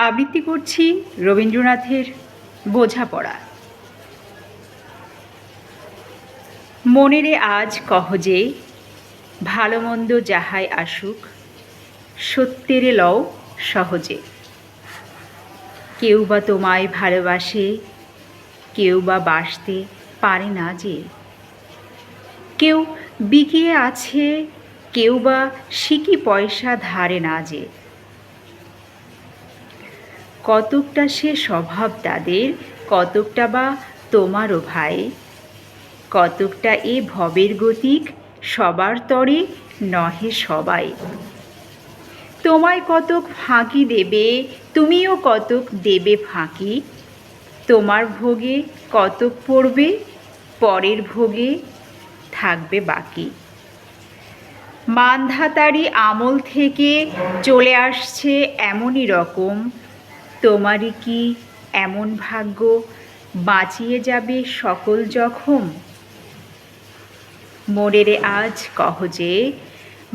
আবৃত্তি করছি রবীন্দ্রনাথের বোঝাপড়া। মনেরে আজ কহ যে, ভালো মন্দ যাহাই আসুক, সত্যেরে লও সহজে। কেউ বা তোমায় ভালোবাসে, কেউ বা বাসতে পারে না যে। কেউ বিকিয়ে আছে, কেউ বা সিকি পয়সা ধারে না যে। কতকটা সে স্বভাব তাদের, কতকটা বা তোমারও ভাই। কতকটা এ ভবের গতিক, সবার তরে নহে সবাই। তোমায় কতক ফাঁকি দেবে, তুমিও কতক দেবে ফাঁকি। তোমার ভোগে কতক পড়বে, পরের ভোগে থাকবে বাকি। মানধাতারি আমল থেকে চলে আসছে এমনই রকম, তোমারই কি এমন ভাগ্য বাঁচিয়ে যাবে সকল জখম? মনেরে আজ কহ যে,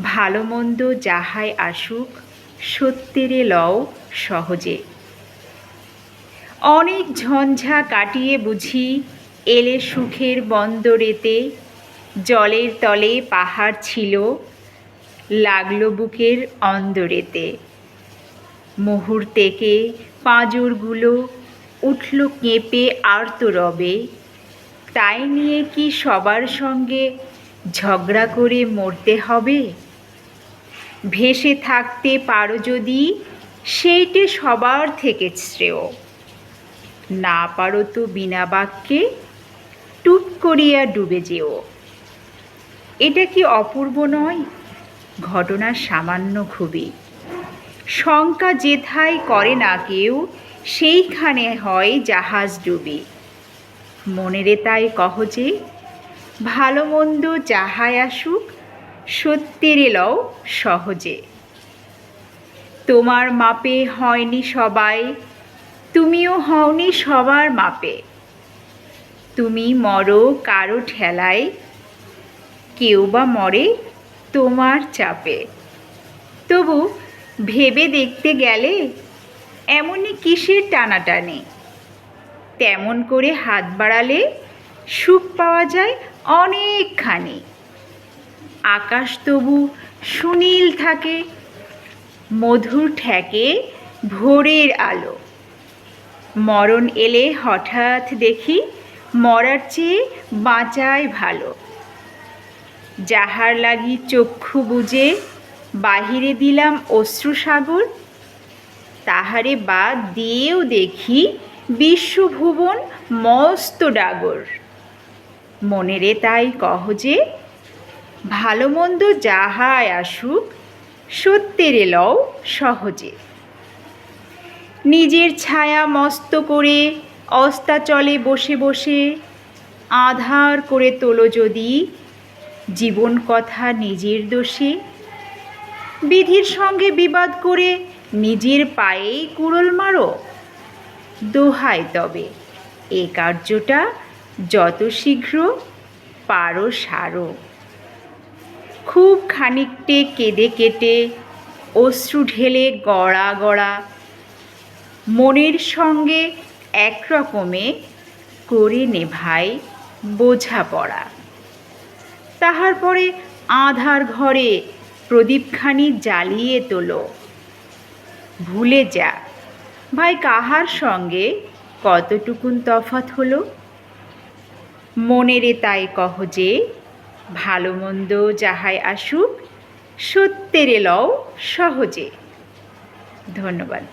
ভালো মন্দ যাহাই আসুক, সত্যেরে লও সহজে। অনেক ঝঞ্ঝা কাটিয়ে বুঝি এলে সুখের বন্দরেতে। জলের তলে পাহাড় ছিল, লাগলো বুকের অন্দরেতে। মুহূর্তেকে পাঁজরগুলো উঠল কেঁপে আর্তরবে। তাই নিয়ে কি সবার সঙ্গে ঝগড়া করে মরতে হবে? ভেসে থাকতে পারো যদি, সেইটে সবার থেকে শ্রেয়। না পারো তো বিনা বাক্যে টুপ করিয়া ডুবে যেও। এটা কি অপূর্ব নয়? ঘটনা সামান্য খুবই। শঙ্কা যেথায় করে না কেউ, সেইখানে হয় জাহাজ ডুবি। মনেরে তাই কহ যে, ভালো মন্দ যাহাই আসুক, সত্যেরে লও সহজে। তোমার মাপে হয়নি সবাই, তুমিও হওনি সবার মাপে। তুমি মরো কারো ঠেলায়, কেউ বা মরে তোমার চাপে। তবু ভেবে দেখতে গেলে এমনই কিসের টানাটানি? তেমন করে হাত বাড়ালে সুখ পাওয়া যায় অনেকখানি। আকাশ তবু সুনীল থাকে, মধুর ঠেকে ভোরের আলো। মরণ এলে হঠাৎ দেখি, মরার চেয়ে বাঁচাই ভালো। যাহার লাগি চক্ষু বুজে বাহিরে দিলাম অশ্রুসাগর, তাহারে বাদ দিয়েও দেখি বিশ্বভুবন মস্ত ডাগর। মনেরে তাই কহ যে, ভালো মন্দ যাহাই আসুক, সত্যেরে লও সহজে। নিজের ছায়া মস্ত করে অস্তাচলে বসে বসে, আঁধার করে তোলো যদি জীবন কথা নিজের দোষে। বিধির সঙ্গে বিবাদ করে নিজের পায়েই কুড়োল মারো। দোহাই তবে এ কার্যটা যত শীঘ্র পারো সারো। খুব খানিকটে কেঁদে কেটে অশ্রু ঢেলে গড়া গড়া, মনের সঙ্গে একরকমে করে নে ভাই বোঝাপড়া। তাহার পরে আঁধার ঘরে প্রদীপখানি জ্বালিয়ে তোলো। ভুলে যা ভাই কাহার সঙ্গে কতটুকুন তফাৎ হলো। মনেরে তাই কহ যে, ভালো মন্দ যাহাই আসুক, সত্যেরে লও সহজে। ধন্যবাদ।